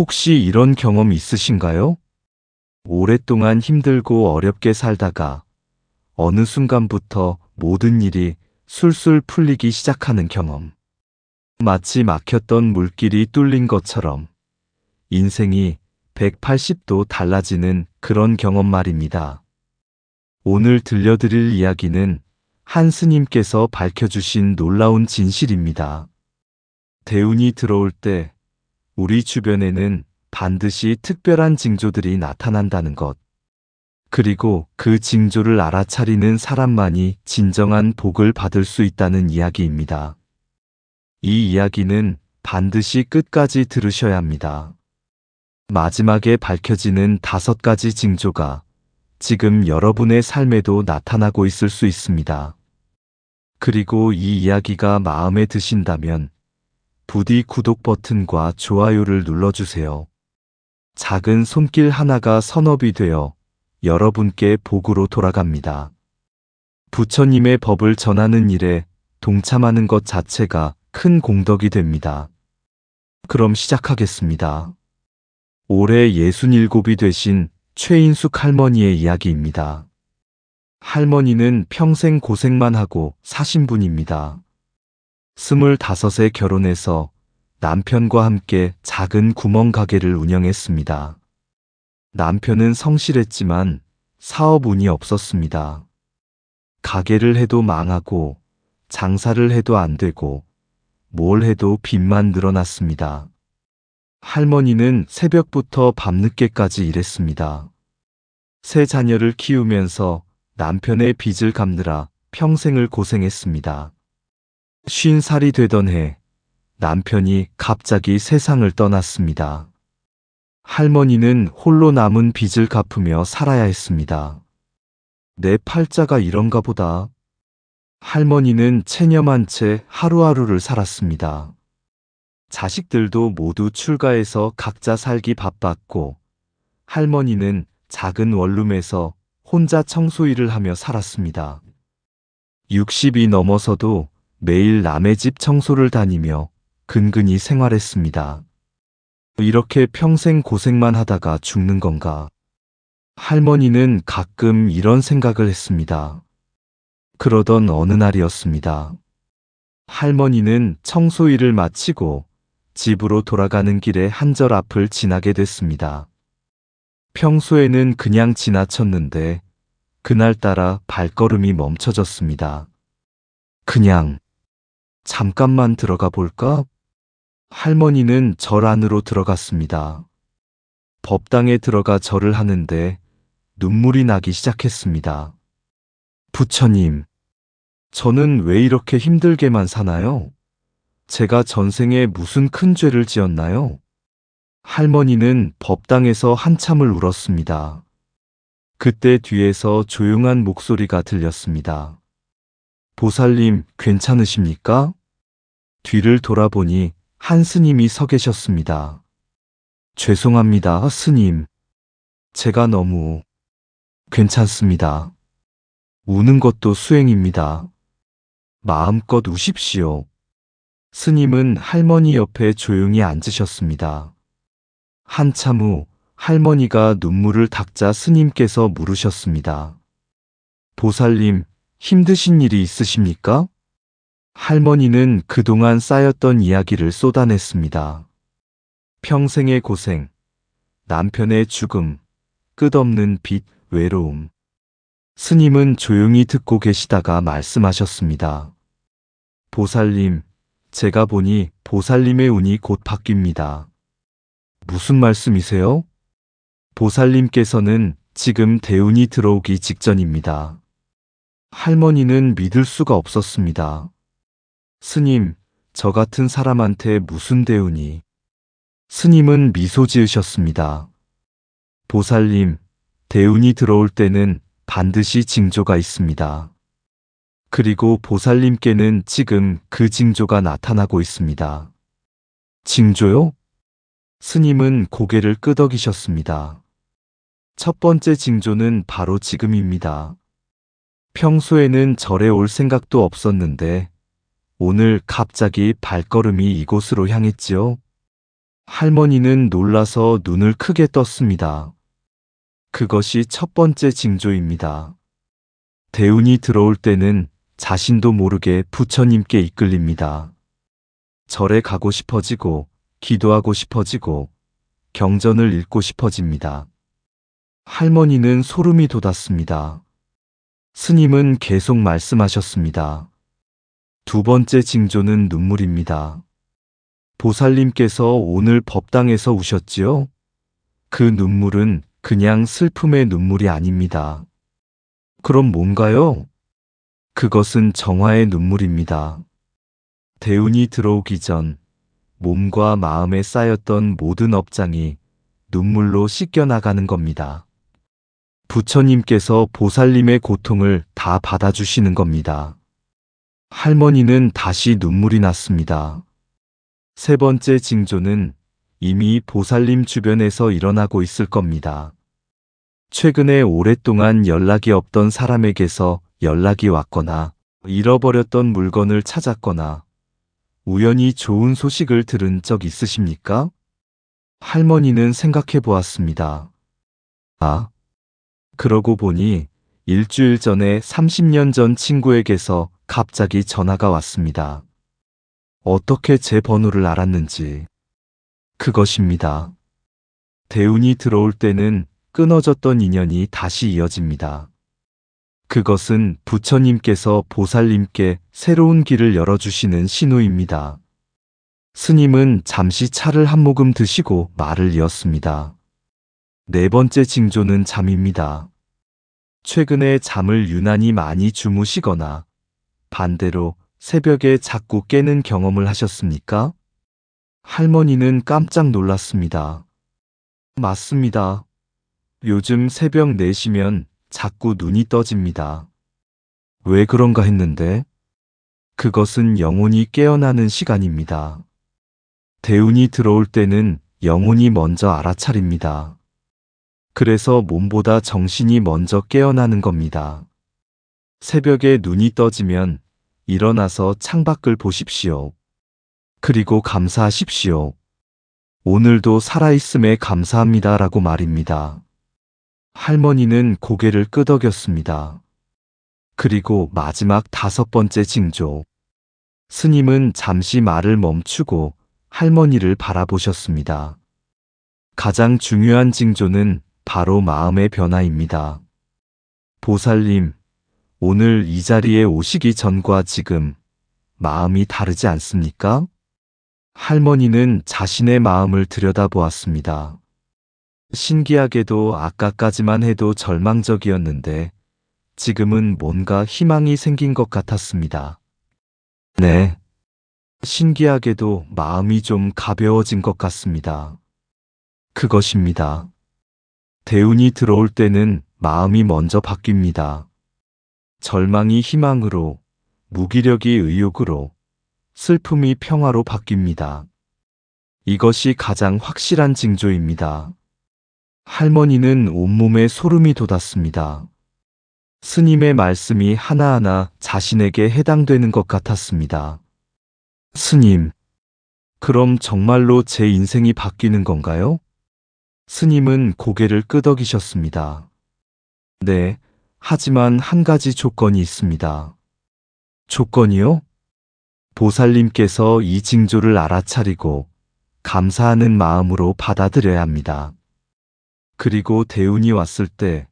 혹시 이런 경험 있으신가요? 오랫동안 힘들고 어렵게 살다가 어느 순간부터 모든 일이 술술 풀리기 시작하는 경험. 마치 막혔던 물길이 뚫린 것처럼 인생이 180도 달라지는 그런 경험 말입니다. 오늘 들려드릴 이야기는 한 스님께서 밝혀주신 놀라운 진실입니다. 대운이 들어올 때 우리 주변에는 반드시 특별한 징조들이 나타난다는 것. 그리고 그 징조를 알아차리는 사람만이 진정한 복을 받을 수 있다는 이야기입니다. 이 이야기는 반드시 끝까지 들으셔야 합니다. 마지막에 밝혀지는 5가지 징조가 지금 여러분의 삶에도 나타나고 있을 수 있습니다. 그리고 이 이야기가 마음에 드신다면 부디 구독 버튼과 좋아요를 눌러주세요. 작은 손길 하나가 선업이 되어 여러분께 복으로 돌아갑니다. 부처님의 법을 전하는 일에 동참하는 것 자체가 큰 공덕이 됩니다. 그럼 시작하겠습니다. 올해 67이 되신 최인숙 할머니의 이야기입니다. 할머니는 평생 고생만 하고 사신 분입니다. 25에 결혼해서 남편과 함께 작은 구멍 가게를 운영했습니다. 남편은 성실했지만 사업 운이 없었습니다. 가게를 해도 망하고 장사를 해도 안 되고 뭘 해도 빚만 늘어났습니다. 할머니는 새벽부터 밤늦게까지 일했습니다. 세 자녀를 키우면서 남편의 빚을 갚느라 평생을 고생했습니다. 50살이 되던 해 남편이 갑자기 세상을 떠났습니다. 할머니는 홀로 남은 빚을 갚으며 살아야 했습니다. 내 팔자가 이런가 보다. 할머니는 체념한 채 하루하루를 살았습니다. 자식들도 모두 출가해서 각자 살기 바빴고 할머니는 작은 원룸에서 혼자 청소일을 하며 살았습니다. 60이 넘어서도 매일 남의 집 청소를 다니며 근근히 생활했습니다. 이렇게 평생 고생만 하다가 죽는 건가? 할머니는 가끔 이런 생각을 했습니다. 그러던 어느 날이었습니다. 할머니는 청소일을 마치고 집으로 돌아가는 길에 한절 앞을 지나게 됐습니다. 평소에는 그냥 지나쳤는데 그날따라 발걸음이 멈춰졌습니다. 그냥 잠깐만 들어가 볼까? 할머니는 절 안으로 들어갔습니다. 법당에 들어가 절을 하는데 눈물이 나기 시작했습니다. 부처님, 저는 왜 이렇게 힘들게만 사나요? 제가 전생에 무슨 큰 죄를 지었나요? 할머니는 법당에서 한참을 울었습니다. 그때 뒤에서 조용한 목소리가 들렸습니다. 보살님, 괜찮으십니까? 뒤를 돌아보니 한 스님이 서 계셨습니다. 죄송합니다, 스님. 제가 너무... 괜찮습니다. 우는 것도 수행입니다. 마음껏 우십시오. 스님은 할머니 옆에 조용히 앉으셨습니다. 한참 후 할머니가 눈물을 닦자 스님께서 물으셨습니다. 보살님, 힘드신 일이 있으십니까? 할머니는 그동안 쌓였던 이야기를 쏟아냈습니다. 평생의 고생, 남편의 죽음, 끝없는 빚, 외로움. 스님은 조용히 듣고 계시다가 말씀하셨습니다. 보살님, 제가 보니 보살님의 운이 곧 바뀝니다. 무슨 말씀이세요? 보살님께서는 지금 대운이 들어오기 직전입니다. 할머니는 믿을 수가 없었습니다. 스님, 저 같은 사람한테 무슨 대운이? 스님은 미소 지으셨습니다. 보살님, 대운이 들어올 때는 반드시 징조가 있습니다. 그리고 보살님께는 지금 그 징조가 나타나고 있습니다. 징조요? 스님은 고개를 끄덕이셨습니다. 첫 번째 징조는 바로 지금입니다. 평소에는 절에 올 생각도 없었는데 오늘 갑자기 발걸음이 이곳으로 향했지요. 할머니는 놀라서 눈을 크게 떴습니다. 그것이 첫 번째 징조입니다. 대운이 들어올 때는 자신도 모르게 부처님께 이끌립니다. 절에 가고 싶어지고, 기도하고 싶어지고, 경전을 읽고 싶어집니다. 할머니는 소름이 돋았습니다. 스님은 계속 말씀하셨습니다. 두 번째 징조는 눈물입니다. 보살님께서 오늘 법당에서 우셨지요? 그 눈물은 그냥 슬픔의 눈물이 아닙니다. 그럼 뭔가요? 그것은 정화의 눈물입니다. 대운이 들어오기 전 몸과 마음에 쌓였던 모든 업장이 눈물로 씻겨나가는 겁니다. 부처님께서 보살님의 고통을 다 받아주시는 겁니다. 할머니는 다시 눈물이 났습니다. 세 번째 징조는 이미 보살님 주변에서 일어나고 있을 겁니다. 최근에 오랫동안 연락이 없던 사람에게서 연락이 왔거나 잃어버렸던 물건을 찾았거나 우연히 좋은 소식을 들은 적 있으십니까? 할머니는 생각해 보았습니다. 아, 그러고 보니 일주일 전에 30년 전 친구에게서 갑자기 전화가 왔습니다. 어떻게 제 번호를 알았는지. 그것입니다. 대운이 들어올 때는 끊어졌던 인연이 다시 이어집니다. 그것은 부처님께서 보살님께 새로운 길을 열어주시는 신호입니다. 스님은 잠시 차를 한 모금 드시고 말을 이었습니다. 네 번째 징조는 잠입니다. 최근에 잠을 유난히 많이 주무시거나 반대로 새벽에 자꾸 깨는 경험을 하셨습니까? 할머니는 깜짝 놀랐습니다. 맞습니다. 요즘 새벽 4시면 자꾸 눈이 떠집니다. 왜 그런가 했는데 그것은 영혼이 깨어나는 시간입니다. 대운이 들어올 때는 영혼이 먼저 알아차립니다. 그래서 몸보다 정신이 먼저 깨어나는 겁니다. 새벽에 눈이 떠지면 일어나서 창밖을 보십시오. 그리고 감사하십시오. 오늘도 살아있음에 감사합니다라고 말입니다. 할머니는 고개를 끄덕였습니다. 그리고 마지막 다섯 번째 징조. 스님은 잠시 말을 멈추고 할머니를 바라보셨습니다. 가장 중요한 징조는 바로 마음의 변화입니다. 보살님, 오늘 이 자리에 오시기 전과 지금 마음이 다르지 않습니까? 할머니는 자신의 마음을 들여다보았습니다. 신기하게도 아까까지만 해도 절망적이었는데 지금은 뭔가 희망이 생긴 것 같았습니다. 네. 신기하게도 마음이 좀 가벼워진 것 같습니다. 그것입니다. 대운이 들어올 때는 마음이 먼저 바뀝니다. 절망이 희망으로, 무기력이 의욕으로, 슬픔이 평화로 바뀝니다. 이것이 가장 확실한 징조입니다. 할머니는 온몸에 소름이 돋았습니다. 스님의 말씀이 하나하나 자신에게 해당되는 것 같았습니다. 스님, 그럼 정말로 제 인생이 바뀌는 건가요? 스님은 고개를 끄덕이셨습니다. 네, 하지만 한 가지 조건이 있습니다. 조건이요? 보살님께서 이 징조를 알아차리고 감사하는 마음으로 받아들여야 합니다. 그리고 대운이 왔을 때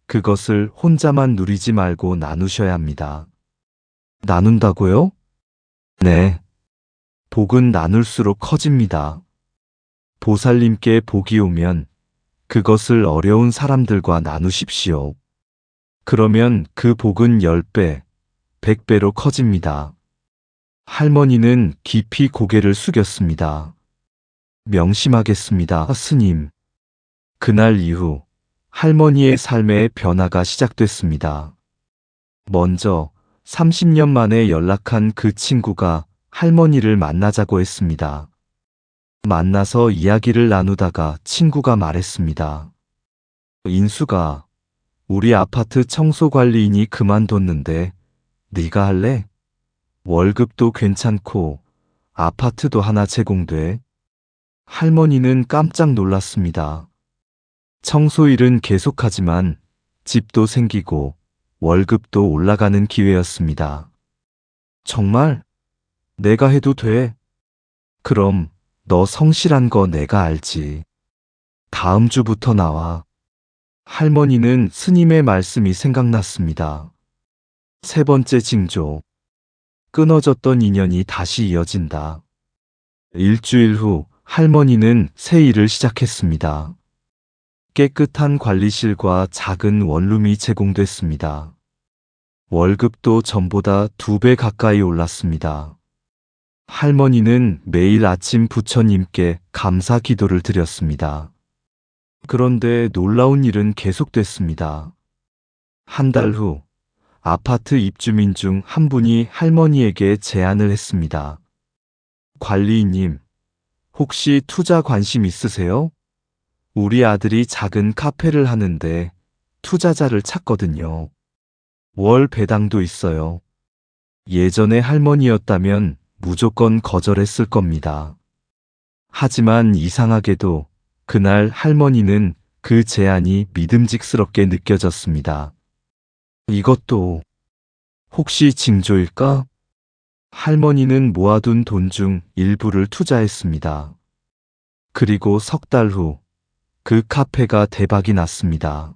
그것을 혼자만 누리지 말고 나누셔야 합니다. 나눈다고요? 네. 복은 나눌수록 커집니다. 보살님께 복이 오면 그것을 어려운 사람들과 나누십시오. 그러면 그 복은 10배, 100배로 커집니다. 할머니는 깊이 고개를 숙였습니다. 명심하겠습니다, 스님. 그날 이후 할머니의 삶의 변화가 시작됐습니다. 먼저 30년 만에 연락한 그 친구가 할머니를 만나자고 했습니다. 만나서 이야기를 나누다가 친구가 말했습니다. 인수가, 우리 아파트 청소관리인이 그만뒀는데 네가 할래? 월급도 괜찮고 아파트도 하나 제공돼. 할머니는 깜짝 놀랐습니다. 청소일은 계속하지만 집도 생기고 월급도 올라가는 기회였습니다. 정말? 내가 해도 돼? 그럼 너 성실한 거 내가 알지. 다음 주부터 나와. 할머니는 스님의 말씀이 생각났습니다. 세 번째 징조. 끊어졌던 인연이 다시 이어진다. 일주일 후 할머니는 새 일을 시작했습니다. 깨끗한 관리실과 작은 원룸이 제공됐습니다. 월급도 전보다 2배 가까이 올랐습니다. 할머니는 매일 아침 부처님께 감사 기도를 드렸습니다. 그런데 놀라운 일은 계속됐습니다. 한 달 후 아파트 입주민 중 한 분이 할머니에게 제안을 했습니다. 관리인님, 혹시 투자 관심 있으세요? 우리 아들이 작은 카페를 하는데 투자자를 찾거든요. 월 배당도 있어요. 예전에 할머니였다면 무조건 거절했을 겁니다. 하지만 이상하게도 그날 할머니는 그 제안이 믿음직스럽게 느껴졌습니다. 이것도 혹시 징조일까? 할머니는 모아둔 돈 중 일부를 투자했습니다. 그리고 석 달 후 그 카페가 대박이 났습니다.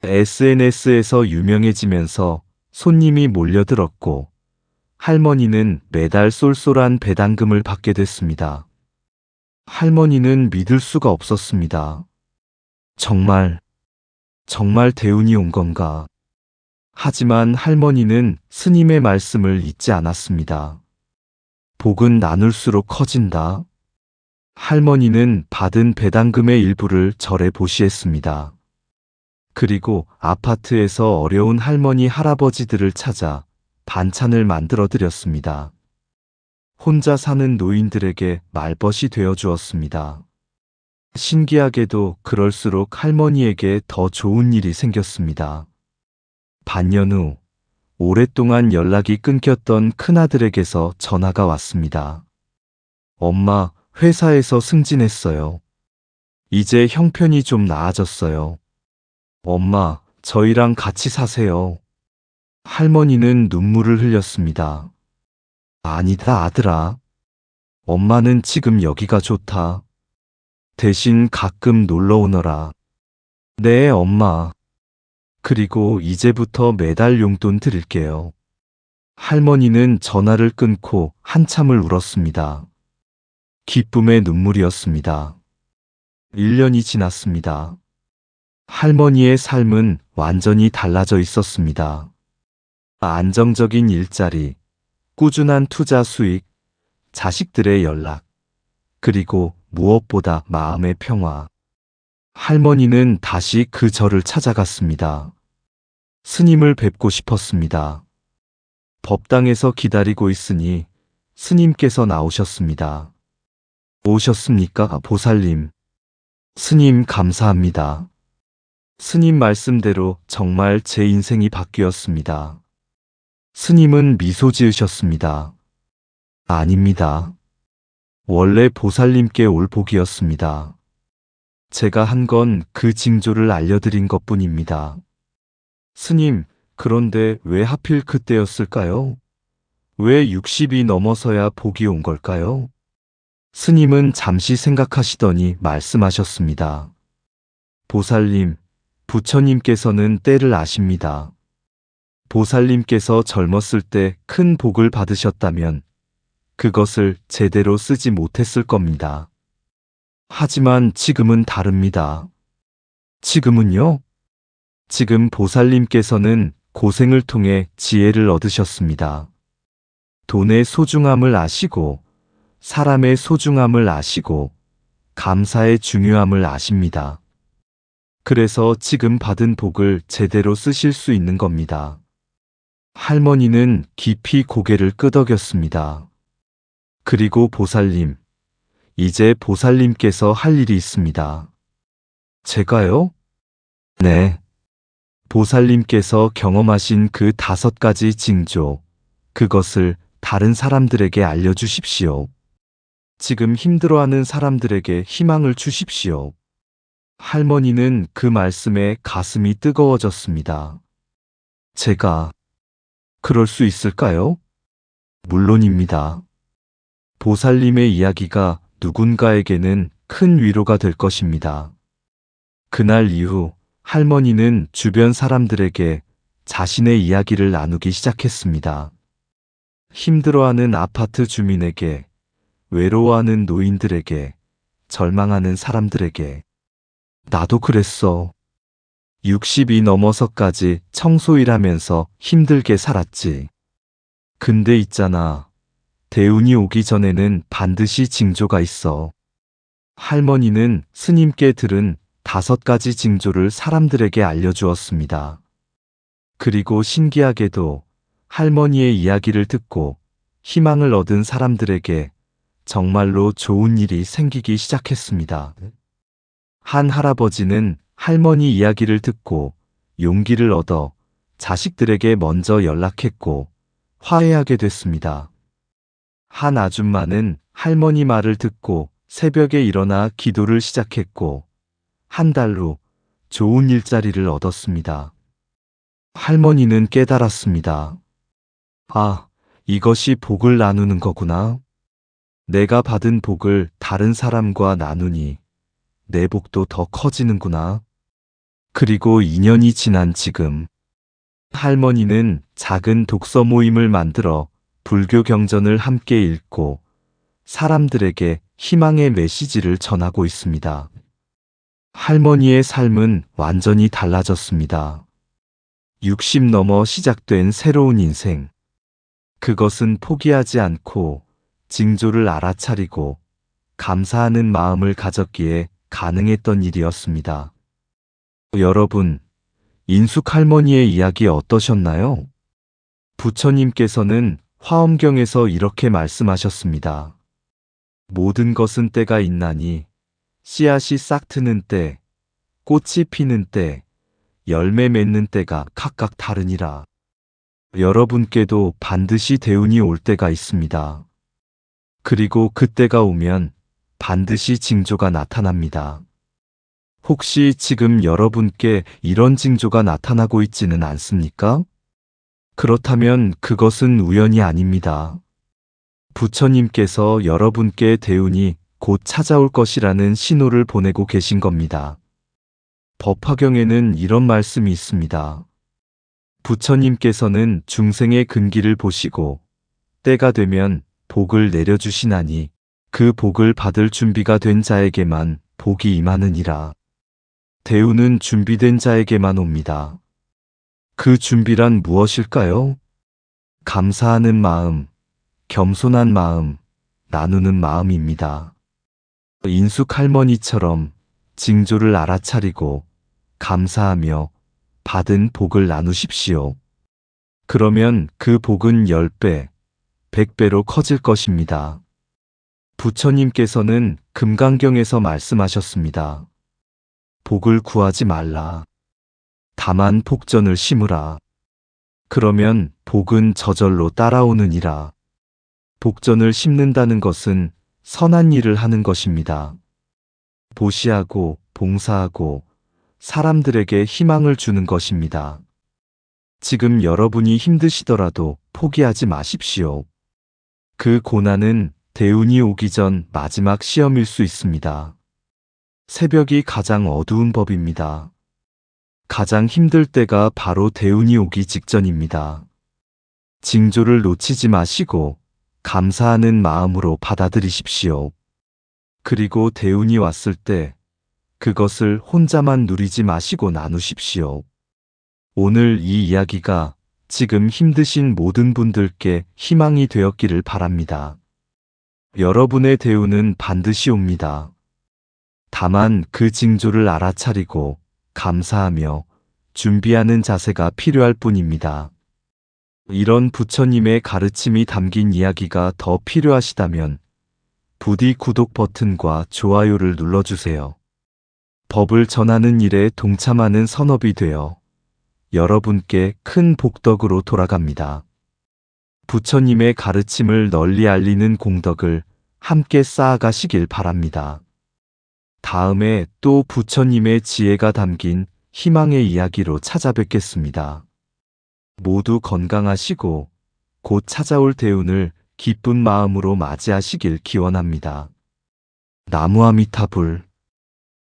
SNS에서 유명해지면서 손님이 몰려들었고 할머니는 매달 쏠쏠한 배당금을 받게 됐습니다. 할머니는 믿을 수가 없었습니다. 정말 대운이 온 건가? 하지만 할머니는 스님의 말씀을 잊지 않았습니다. 복은 나눌수록 커진다. 할머니는 받은 배당금의 일부를 절에 보시했습니다. 그리고 아파트에서 어려운 할머니 할아버지들을 찾아 반찬을 만들어 드렸습니다. 혼자 사는 노인들에게 말벗이 되어 주었습니다. 신기하게도 그럴수록 할머니에게 더 좋은 일이 생겼습니다. 반년 후 오랫동안 연락이 끊겼던 큰아들에게서 전화가 왔습니다. 엄마, 회사에서 승진했어요. 이제 형편이 좀 나아졌어요. 엄마, 저희랑 같이 사세요. 할머니는 눈물을 흘렸습니다. 아니다, 아들아. 엄마는 지금 여기가 좋다. 대신 가끔 놀러 오너라. 네, 엄마. 그리고 이제부터 매달 용돈 드릴게요. 할머니는 전화를 끊고 한참을 울었습니다. 기쁨의 눈물이었습니다. 1년이 지났습니다. 할머니의 삶은 완전히 달라져 있었습니다. 안정적인 일자리, 꾸준한 투자 수익, 자식들의 연락, 그리고 무엇보다 마음의 평화. 할머니는 다시 그 절을 찾아갔습니다. 스님을 뵙고 싶었습니다. 법당에서 기다리고 있으니 스님께서 나오셨습니다. 오셨습니까, 보살님? 스님 감사합니다. 스님 말씀대로 정말 제 인생이 바뀌었습니다. 스님은 미소 지으셨습니다. 아닙니다. 원래 보살님께 올 복이었습니다. 제가 한 건 그 징조를 알려드린 것뿐입니다. 스님, 그런데 왜 하필 그때였을까요? 왜 60이 넘어서야 복이 온 걸까요? 스님은 잠시 생각하시더니 말씀하셨습니다. 보살님, 부처님께서는 때를 아십니다. 보살님께서 젊었을 때 큰 복을 받으셨다면 그것을 제대로 쓰지 못했을 겁니다. 하지만 지금은 다릅니다. 지금은요? 지금 보살님께서는 고생을 통해 지혜를 얻으셨습니다. 돈의 소중함을 아시고, 사람의 소중함을 아시고, 감사의 중요함을 아십니다. 그래서 지금 받은 복을 제대로 쓰실 수 있는 겁니다. 할머니는 깊이 고개를 끄덕였습니다. 그리고 보살님, 이제 보살님께서 할 일이 있습니다. 제가요? 네. 보살님께서 경험하신 그 5가지 징조, 그것을 다른 사람들에게 알려주십시오. 지금 힘들어하는 사람들에게 희망을 주십시오. 할머니는 그 말씀에 가슴이 뜨거워졌습니다. 제가 그럴 수 있을까요? 물론입니다. 보살님의 이야기가 누군가에게는 큰 위로가 될 것입니다. 그날 이후 할머니는 주변 사람들에게 자신의 이야기를 나누기 시작했습니다. 힘들어하는 아파트 주민에게, 외로워하는 노인들에게, 절망하는 사람들에게. 나도 그랬어. 60이 넘어서까지 청소일하면서 힘들게 살았지. 근데 있잖아. 대운이 오기 전에는 반드시 징조가 있어. 할머니는 스님께 들은 5가지 징조를 사람들에게 알려주었습니다. 그리고 신기하게도 할머니의 이야기를 듣고 희망을 얻은 사람들에게 정말로 좋은 일이 생기기 시작했습니다. 한 할아버지는 할머니 이야기를 듣고 용기를 얻어 자식들에게 먼저 연락했고 화해하게 됐습니다. 한 아줌마는 할머니 말을 듣고 새벽에 일어나 기도를 시작했고 한 달 후 좋은 일자리를 얻었습니다. 할머니는 깨달았습니다. 아, 이것이 복을 나누는 거구나. 내가 받은 복을 다른 사람과 나누니 내 복도 더 커지는구나. 그리고 2년이 지난 지금 할머니는 작은 독서 모임을 만들어 불교 경전을 함께 읽고 사람들에게 희망의 메시지를 전하고 있습니다. 할머니의 삶은 완전히 달라졌습니다. 60 넘어 시작된 새로운 인생. 그것은 포기하지 않고 징조를 알아차리고 감사하는 마음을 가졌기에 가능했던 일이었습니다. 여러분, 인숙 할머니의 이야기 어떠셨나요? 부처님께서는 화엄경에서 이렇게 말씀하셨습니다. 모든 것은 때가 있나니 씨앗이 싹 트는 때, 꽃이 피는 때, 열매 맺는 때가 각각 다르니라. 여러분께도 반드시 대운이 올 때가 있습니다. 그리고 그때가 오면 반드시 징조가 나타납니다. 혹시 지금 여러분께 이런 징조가 나타나고 있지는 않습니까? 그렇다면 그것은 우연이 아닙니다. 부처님께서 여러분께 대운이 곧 찾아올 것이라는 신호를 보내고 계신 겁니다. 법화경에는 이런 말씀이 있습니다. 부처님께서는 중생의 근기를 보시고 때가 되면 복을 내려주시나니 그 복을 받을 준비가 된 자에게만 복이 임하느니라. 대운은 준비된 자에게만 옵니다. 그 준비란 무엇일까요? 감사하는 마음, 겸손한 마음, 나누는 마음입니다. 인숙 할머니처럼 징조를 알아차리고 감사하며 받은 복을 나누십시오. 그러면 그 복은 10배, 100배로 커질 것입니다. 부처님께서는 금강경에서 말씀하셨습니다. 복을 구하지 말라. 다만 복전을 심으라. 그러면 복은 저절로 따라오느니라. 복전을 심는다는 것은 선한 일을 하는 것입니다. 보시하고 봉사하고 사람들에게 희망을 주는 것입니다. 지금 여러분이 힘드시더라도 포기하지 마십시오. 그 고난은 대운이 오기 전 마지막 시험일 수 있습니다. 새벽이 가장 어두운 법입니다. 가장 힘들 때가 바로 대운이 오기 직전입니다. 징조를 놓치지 마시고 감사하는 마음으로 받아들이십시오. 그리고 대운이 왔을 때 그것을 혼자만 누리지 마시고 나누십시오. 오늘 이 이야기가 지금 힘드신 모든 분들께 희망이 되었기를 바랍니다. 여러분의 대운은 반드시 옵니다. 다만 그 징조를 알아차리고 감사하며 준비하는 자세가 필요할 뿐입니다. 이런 부처님의 가르침이 담긴 이야기가 더 필요하시다면 부디 구독 버튼과 좋아요를 눌러주세요. 법을 전하는 일에 동참하는 선업이 되어 여러분께 큰 복덕으로 돌아갑니다. 부처님의 가르침을 널리 알리는 공덕을 함께 쌓아가시길 바랍니다. 다음에 또 부처님의 지혜가 담긴 희망의 이야기로 찾아뵙겠습니다. 모두 건강하시고 곧 찾아올 대운을 기쁜 마음으로 맞이하시길 기원합니다. 나무아미타불.